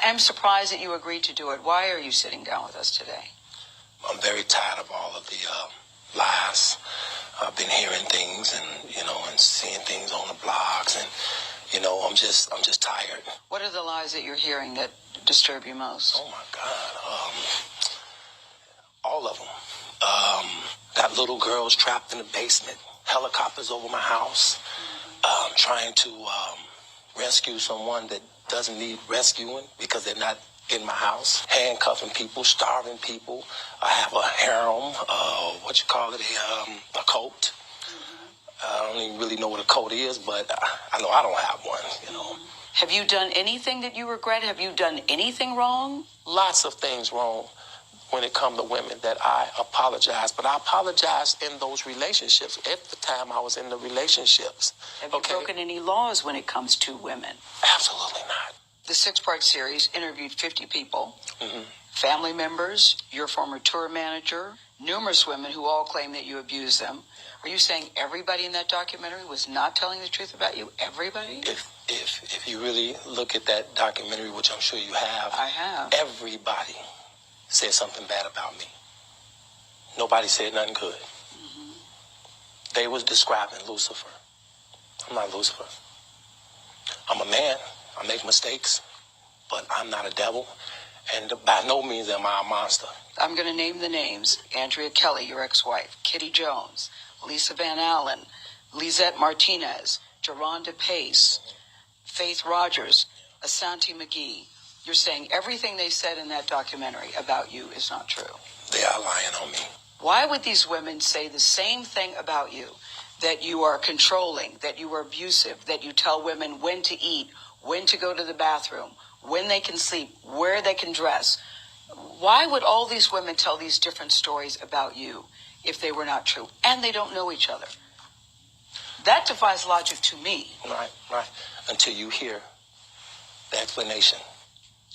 am surprised that you agreed to do it. Why are you sitting down with us today? I'm very tired of all of the lies. I've been hearing things and seeing things on the blogs, and I'm just tired. What are the lies that you're hearing that disturb you most? Oh my God, all of them. Got little girls trapped in the basement, helicopters over my house, trying to rescue someone that doesn't need rescuing because they're not in my house, handcuffing people, starving people. I have a harem, a cult. I don't even really know what a cult is, but I know I don't have one, Have you done anything that you regret? Have you done anything wrong? Lots of things wrong when it comes to women that I apologize, but I apologize in those relationships. At the time I was in the relationships. Have you broken any laws when it comes to women? Absolutely not. The 6-part series interviewed 50 people, family members, your former tour manager, numerous women who all claim that you abused them. Are you saying everybody in that documentary was not telling the truth about you? Everybody? If you really look at that documentary, which I'm sure you have, I have. Everybody said something bad about me. Nobody said nothing good. They was describing Lucifer. I'm not Lucifer. I'm a man. I make mistakes, but I'm not a devil, and by no means am I a monster. I'm going to name the names. Andrea Kelly, your ex-wife, Kitty Jones, Lisa Van Allen, Lizette Martinez, Geronda Pace, Faith Rogers, Asante McGee. You're saying everything they said in that documentary about you is not true. They are lying on me. Why would these women say the same thing about you? That you are controlling, that you are abusive, that you tell women when to eat, when to go to the bathroom, when they can sleep, where they can dress. Why would all these women tell these different stories about you if they were not true? And they don't know each other. That defies logic to me. Right. Until you hear the explanation.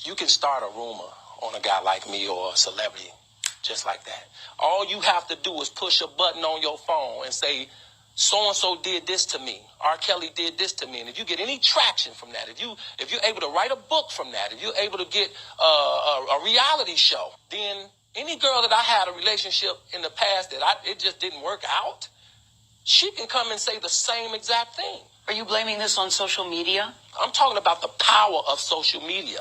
You can start a rumor on a guy like me or a celebrity just like that. All you have to do is push a button on your phone and say, so-and-so did this to me. R. Kelly did this to me. And if you get any traction from that, if you're able to write a book from that, if you're able to get a reality show, then any girl that I had a relationship in the past that it just didn't work out, she can come and say the same exact thing. Are you blaming this on social media? I'm talking about the power of social media.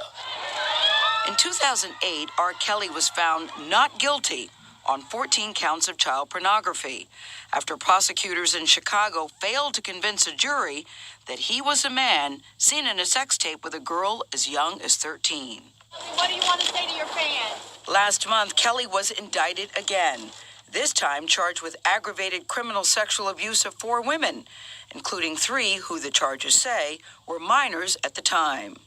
In 2008, R. Kelly was found not guilty on 14 counts of child pornography after prosecutors in Chicago failed to convince a jury that he was a man seen in a sex tape with a girl as young as 13. What do you want to say to your fans? Last month, Kelly was indicted again, this time charged with aggravated criminal sexual abuse of 4 women, including 3 who the charges say were minors at the time.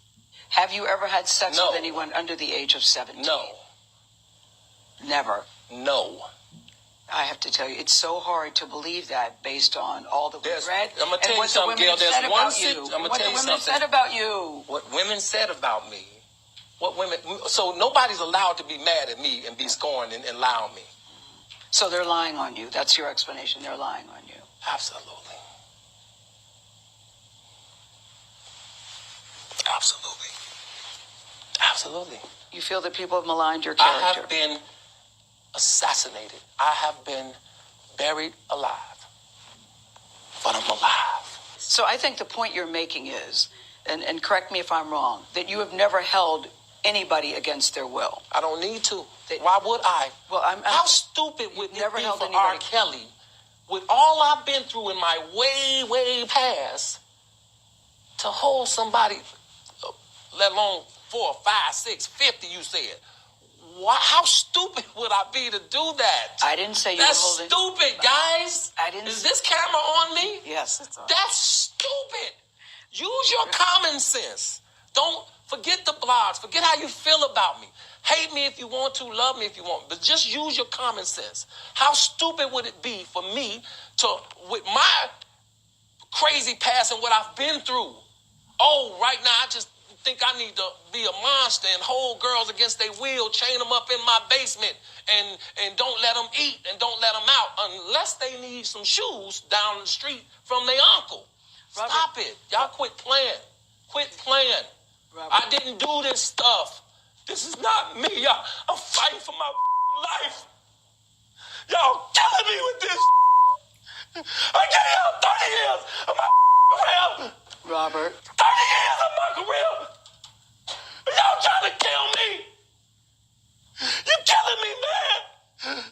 Have you ever had sex with anyone under the age of 17? No. Never? No. I have to tell you, it's so hard to believe that based on all that we've read. I'm going to tell you something, Gail. There's one thing. I'm going to tell you something. What the women said about you. What women said about me. So nobody's allowed to be mad at me and be scorned and lie on me. So they're lying on you. That's your explanation. They're lying on you. Absolutely. Absolutely. You feel that people have maligned your character? I have been assassinated. I have been buried alive. But I'm alive. So I think the point you're making is, and correct me if I'm wrong, that you have never held anybody against their will. I don't need to. Why would I? Well, How stupid would it never be held for anybody. R. Kelly, with all I've been through in my way, way past, to hold somebody, let alone 4, 5, 6, 50, you said. How stupid would I be to do that? I didn't say you That's were holding... stupid, guys. I didn't... Is this camera on me? Yes, it's on. That's stupid. Use your common sense. Don't forget the blogs. Forget how you feel about me. Hate me if you want to, love me if you want, but just use your common sense. How stupid would it be for me to, with my crazy past and what I've been through, right now I just think I need to be a monster and hold girls against their will, chain them up in my basement and don't let them eat and don't let them out unless they need some shoes down the street from their uncle. Stop it. Y'all quit playing. Quit playing. Robert. I didn't do this stuff. This is not me, y'all. I'm fighting for my life. Y'all killing me with this. I gave y'all 30 years of my career. Robert. 30 years of my career. Y'all trying to kill me. You killing me, man.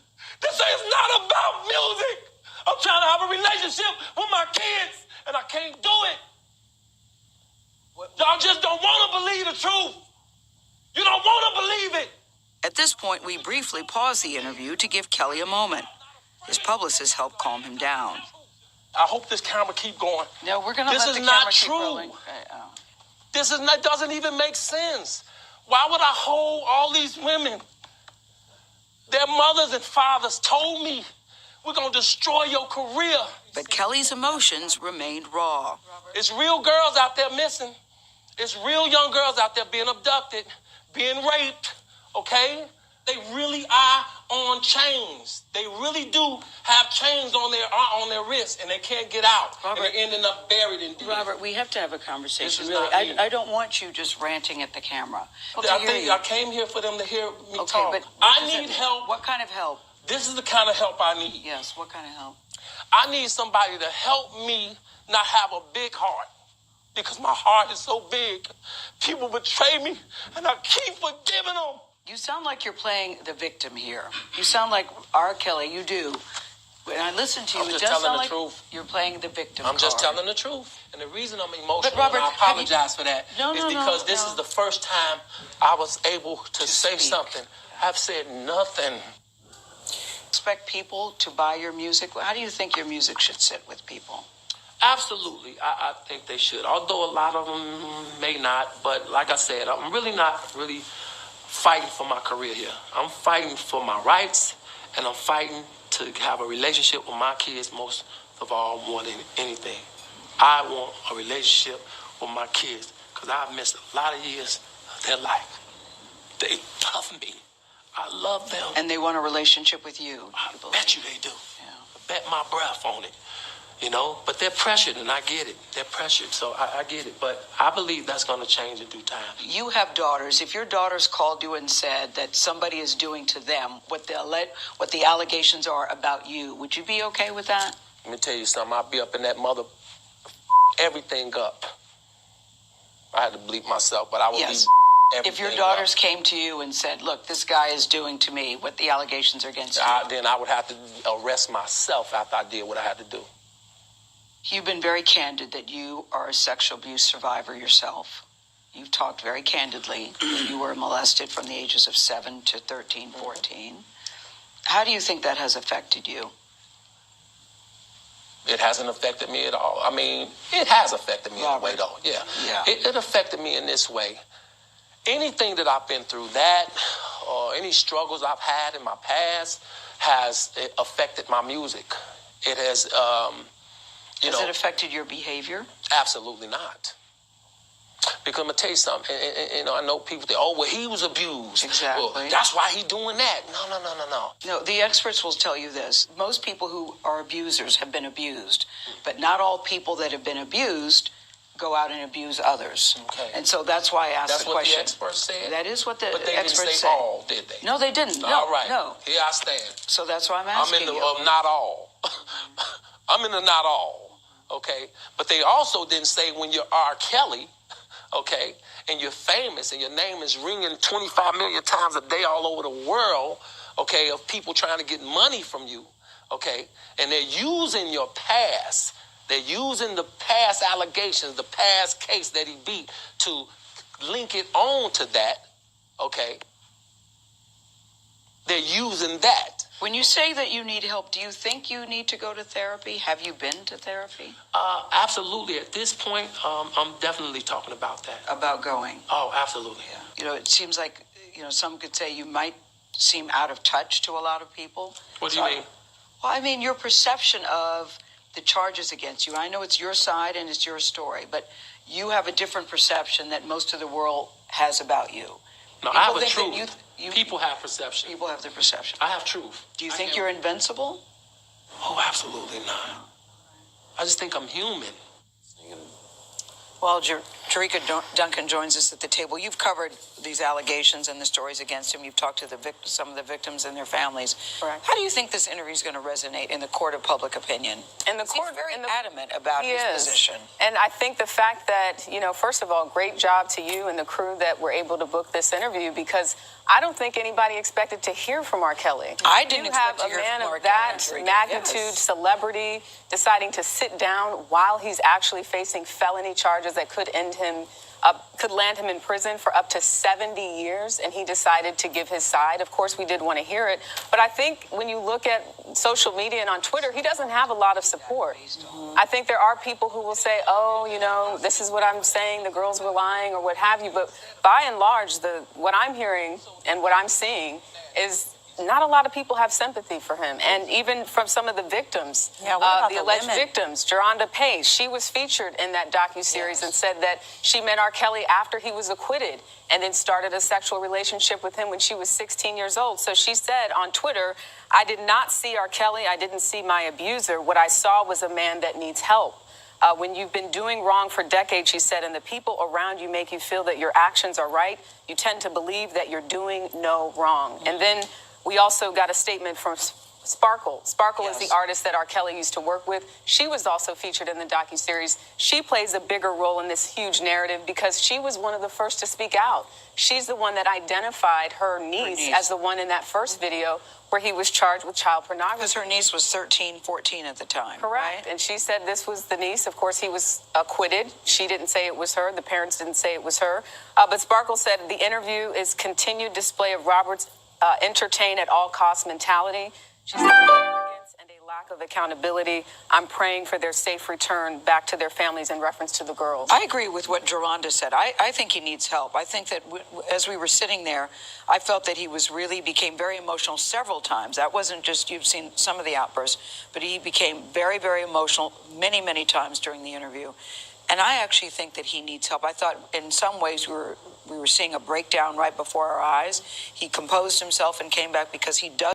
This is not about music. I'm trying to have a relationship with my kids, and I can't do it. Y'all just don't want to believe the truth. You don't want to believe it. At this point, we briefly pause the interview to give Kelly a moment. His publicist helped calm him down. I hope this camera keep going. No, we're going to This let is the not camera keep true. rolling. This is not, doesn't even make sense. Why would I hold all these women? Their mothers and fathers told me, we're going to destroy your career. But Kelly's emotions remained raw. It's real girls out there missing. It's real young girls out there being abducted, being raped, okay? They really are on chains. They really do have chains on their wrists, and they can't get out. Robert, and they're ending up buried in deep. Robert, we have to have a conversation. This is Really, not me. I don't want you just ranting at the camera. I came here for them to hear me Okay, talk. but I need help. What kind of help? This is the kind of help I need. Yes, what kind of help? I need somebody to help me not have a big heart, because my heart is so big. People betray me, and I keep forgiving them. You sound like you're playing the victim here. You sound like R. Kelly. You do. When I listen to you, I'm it just does telling sound the like truth. you're playing the victim I'm just card. telling the truth. And the reason I'm emotional, Robert, and I have you- apologize for that, is because this is the first time I was able to say speak. something. I've said nothing. Expect people to buy your music? How do you think your music should sit with people? Absolutely, I think they should. Although a lot of them may not, but like I said, I'm really not fighting for my career here. I'm fighting for my rights, and I'm fighting to have a relationship with my kids most of all, more than anything. I want a relationship with my kids because I've missed a lot of years of their life. They love me. I love them. And they want a relationship with you. I bet you they do. Yeah. I bet my breath on it. You know, but they're pressured, and I get it. They're pressured, so I get it. But I believe that's going to change in due time. You have daughters. If your daughters called you and said that somebody is doing to them what the allegations are about you, would you be okay with that? Let me tell you something. I'll be up in that mother everything up. I had to bleep myself, but I would Yes. bleep everything If your daughters up. came to you and said, look, this guy is doing to me what the allegations are against you. Then I would have to arrest myself after I did what I had to do. You've been very candid that you are a sexual abuse survivor yourself. You've talked very candidly that you were molested from the ages of 7 to 13, 14. How do you think that has affected you? It hasn't affected me at all. I mean, it has affected me in a way, though. Yeah. It affected me in this way. Anything that I've been through, that or any struggles I've had in my past, has affected my music. It has, Has it affected your behavior? Absolutely not. Because I'm going to tell you something. And I know people think, oh, well, he was abused. Exactly. Well, that's why he's doing that. No. No, the experts will tell you this. Most people who are abusers have been abused, but not all people that have been abused go out and abuse others. Okay. And so that's why I asked the question. That's what the experts said? That is what the but they experts didn't say say. all, did they? No, they didn't. No, all right. No. Here I stand. So that's why I'm I'm asking in the you. not all. I'm in the not all. Okay? But they also didn't say when you're R. Kelly, okay, and you're famous and your name is ringing 25 million times a day all over the world, okay, of people trying to get money from you, okay, and they're using your past. They're using the past allegations, the past case that he beat to link it on to that, okay? They're using that. When you say that you need help, do you think you need to go to therapy? Have you been to therapy? Absolutely. At this point, I'm definitely talking about that. About going? Oh, absolutely. Yeah. You know, it seems like, some could say you might seem out of touch to a lot of people. What do you mean? Well, I mean, your perception of the charges against you. I know it's your side and it's your story, but you have a different perception that most of the world has about you. No, I have a truth. People have perception. People have their perception. I have truth. Do you think you're invincible? Oh, absolutely not. I just think I'm human. Well, Tarika Duncan joins us at the table. You've covered these allegations and the stories against him. You've talked to some of the victims and their families. Correct. How do you think this interview is going to resonate in the court of public opinion? In the court, he's very adamant about his position. And I think the fact that, first of all, great job to you and the crew that were able to book this interview, because I don't think anybody expected to hear from R. Kelly. I didn't expect to have hear a man from R. of that Kelly. magnitude, Yes. celebrity, deciding to sit down while he's actually facing felony charges that could land him in prison for up to 70 years, and he decided to give his side. Of course, we did want to hear it, but I think when you look at social media and on Twitter, he doesn't have a lot of support. I think there are people who will say, oh, this is what I'm saying, the girls were lying or what have you, but by and large, what I'm hearing and what I'm seeing is not a lot of people have sympathy for him. And even from some of the victims, the alleged victims, Geronda Page, she was featured in that docuseries and said that she met R. Kelly after he was acquitted and then started a sexual relationship with him when she was 16 years old. So she said on Twitter, I did not see R. Kelly. I didn't see my abuser. What I saw was a man that needs help. When you've been doing wrong for decades, she said, and the people around you make you feel that your actions are right, you tend to believe that you're doing no wrong. And then we also got a statement from Sparkle. Sparkle is the artist that R. Kelly used to work with. She was also featured in the docuseries. She plays a bigger role in this huge narrative because she was one of the first to speak out. She's the one that identified her niece as the one in that first video where he was charged with child pornography. Because her niece was 13, 14 at the time. Correct. Right? And she said this was the niece. Of course, he was acquitted. She didn't say it was her. The parents didn't say it was her. But Sparkle said the interview is continued display of Robert's entertain at all costs mentality. She said arrogance and a lack of accountability. I'm praying for their safe return back to their families in reference to the girls. I agree with what Geronda said. I think he needs help. I think that as we were sitting there, I felt that he became very emotional several times. That wasn't just, you've seen some of the outbursts, but he became very, very emotional many, many times during the interview. And I actually think that he needs help. I thought in some ways we were seeing a breakdown right before our eyes. He composed himself and came back because he does